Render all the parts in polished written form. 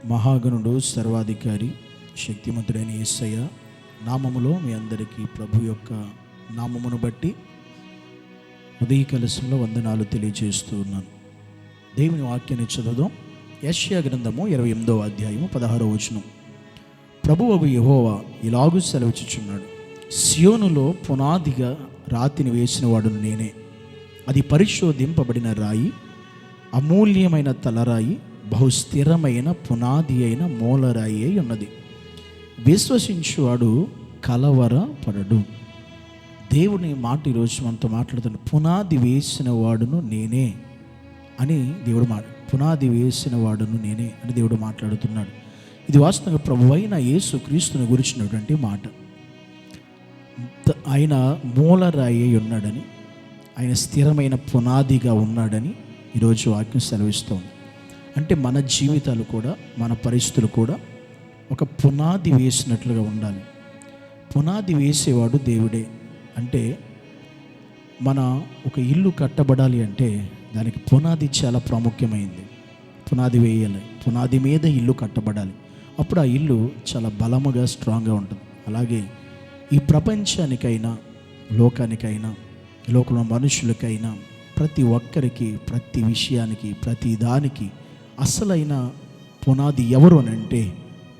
మహాగణుడు, సర్వాధికారి, శక్తిమంతుడైన యేసయ్య నామములో మీ అందరికీ ప్రభు యొక్క నామమును బట్టి ఉదయ కలశంలో వందనాలు తెలియజేస్తూ ఉన్నాను. దేవుని వాక్యాన్ని చదువుదాం. యెషయా గ్రంథము 28వ అధ్యాయము 16వ వచనం. ప్రభువగు యెహోవా ఇలాగు సెలవిచ్చుచున్నాడు, సియోనులో పునాదిగా రాతిని వేసిన వాడును నేనే. అది పరిశోధింపబడిన రాయి, అమూల్యమైన తలరాయి, బహుస్థిరమైన పునాది అయిన మూలరాయి అయి ఉన్నది. విశ్వసించువాడు కలవరపడడు. దేవుని మాట ఈరోజు మనతో మాట్లాడుతున్నాడు. పునాది వేసిన వాడును నేనే అని దేవుడు పునాది వేసిన వాడును నేనే అని దేవుడు మాట్లాడుతున్నాడు. ఇది వాస్తవంగా ప్రభువైన యేసు క్రీస్తుని గురించినటువంటి మాట. ఆయన మూలరాయి అయి ఉన్నాడని, ఆయన స్థిరమైన పునాదిగా ఉన్నాడని ఈరోజు వాక్యం సెలవిస్తోంది. అంటే మన జీవితాలు కూడా, మన పరిస్థితులు కూడా ఒక పునాది వేసినట్లుగా ఉండాలి. పునాది వేసేవాడు దేవుడే. అంటే మన ఒక ఇల్లు కట్టబడాలి అంటే దానికి పునాది చాలా ప్రాముఖ్యమైంది. పునాది వేయాలి, పునాది మీద ఇల్లు కట్టబడాలి. అప్పుడు ఆ ఇల్లు చాలా బలముగా, స్ట్రాంగ్గా ఉంటుంది. అలాగే ఈ ప్రపంచానికైనా, లోకానికైనా, లోకంలో మనుషులకైనా, ప్రతి ఒక్కరికి, ప్రతి విషయానికి, ప్రతి దానికి అసలైన పునాది ఎవరు అని అంటే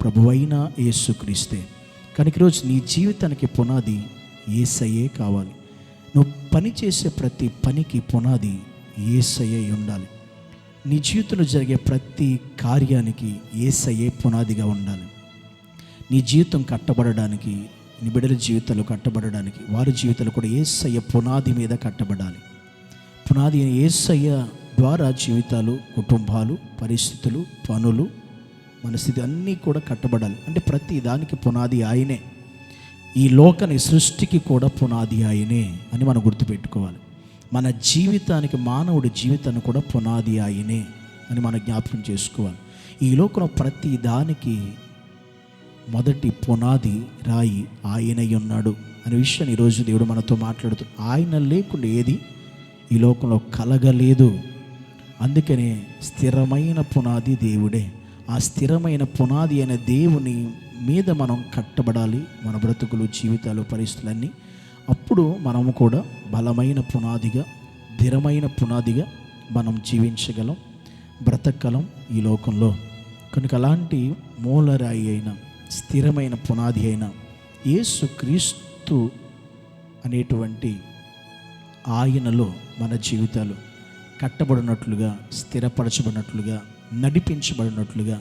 ప్రభువైన యేసుక్రీస్తే. కానీ ఈరోజు నీ జీవితానికి పునాది యేసయ్యే కావాలి. నువ్వు పని చేసే ప్రతి పనికి పునాది యేసయ్యే ఉండాలి. నీ జీవితంలో జరిగే ప్రతి కార్యానికి యేసయ్యే పునాదిగా ఉండాలి. నీ జీవితం కట్టబడడానికి, నీ బిడ్డల జీవితాలు కట్టబడడానికి, వారి జీవితాలు కూడా యేసయ్య పునాది మీద కట్టబడాలి. పునాది యేసయ్య ద్వారా జీవితాలు, కుటుంబాలు, పరిస్థితులు, పనులు, మన స్థితి అన్నీ కూడా కట్టబడాలి. అంటే ప్రతి దానికి పునాది ఆయనే. ఈ లోకాన్ని సృష్టికి కూడా పునాది ఆయనే అని మనం గుర్తుపెట్టుకోవాలి. మన జీవితానికి, మానవుడి జీవితాన్ని కూడా పునాది ఆయనే అని మనం జ్ఞాపకం చేసుకోవాలి. ఈ లోకంలో ప్రతి దానికి మొదటి పునాది రాయి ఆయనై ఉన్నాడు అనే విషయాన్ని ఈరోజు దేవుడు మనతో మాట్లాడుతూ, ఆయన లేకుండా ఏది ఈ లోకంలో కలగలేదు. అందుకనే స్థిరమైన పునాది దేవుడే. ఆ స్థిరమైన పునాది అయిన దేవుని మీద మనం కట్టబడాలి. మన బ్రతుకులు, జీవితాలు, పరిస్థితులన్నీ. అప్పుడు మనము కూడా బలమైన పునాదిగా, స్థిరమైన పునాదిగా మనం జీవించగలం, బ్రతకగలం ఈ లోకంలో. కనుక అలాంటి మూలరాయి అయిన, స్థిరమైన పునాది అయిన యేసుక్రీస్తు అనేటువంటి ఆయనలో మన జీవితాలు కట్టబడినట్లుగా, స్థిరపరచబడినట్లుగా, నడిపించబడినట్లుగా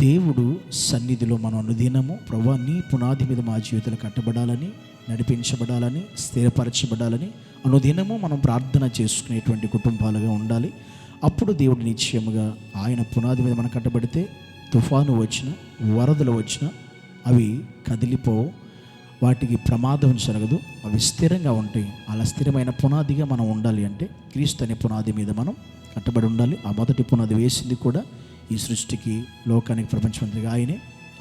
దేవుడు సన్నిధిలో మనం అనుదినము ప్రభువా నీ పునాది మీద మా జీవితాలు కట్టబడాలని, నడిపించబడాలని, స్థిరపరచబడాలని అనుదినము మనం ప్రార్థన చేసుకునేటువంటి కుటుంబాలుగా ఉండాలి. అప్పుడు దేవుడు నిశ్చయముగా ఆయన పునాది మీద మనం కట్టబడితే తుఫాను వచ్చినా, వరదలు వచ్చినా అవి కదిలిపోవు, వాటికి ప్రమాదం జరగదు, అవి స్థిరంగా ఉంటాయి. అలా స్థిరమైన పునాదిగా మనం ఉండాలి అంటే క్రీస్తు అనే పునాది మీద మనం కట్టబడి ఉండాలి. ఆ మొదటి పునాది వేసింది కూడా ఈ సృష్టికి, లోకానికి, ప్రపంచమంతగా ఆయనే.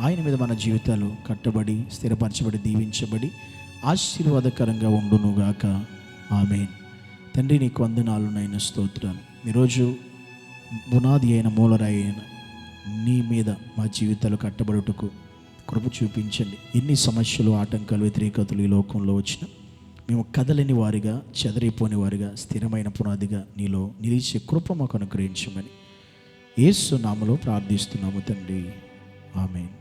ఆయన మీద మన జీవితాలు కట్టబడి, స్థిరపరచబడి, దీవించబడి ఆశీర్వాదకరంగా ఉండునుగాక. ఆమేన్. తండ్రి నీకు వందనాలు నాయన, స్తోత్రాలు. ఈరోజు పునాది అయిన, మూలరాయి అయిన నీ మీద మా జీవితాలు కట్టబడుటకు కృప చూపించండి. ఎన్ని సమస్యలు, ఆటంకాలు, వ్యతిరేకతలు ఈ లోకంలో వచ్చినా మేము కదలని వారిగా, చెదరైపోని వారిగా, స్థిరమైన పునాదిగా నీలో నిలిచే కృప మాకు అనుగ్రహించమని యేసు నామములో ప్రార్థిస్తున్నాము తండ్రి. ఆమేన్.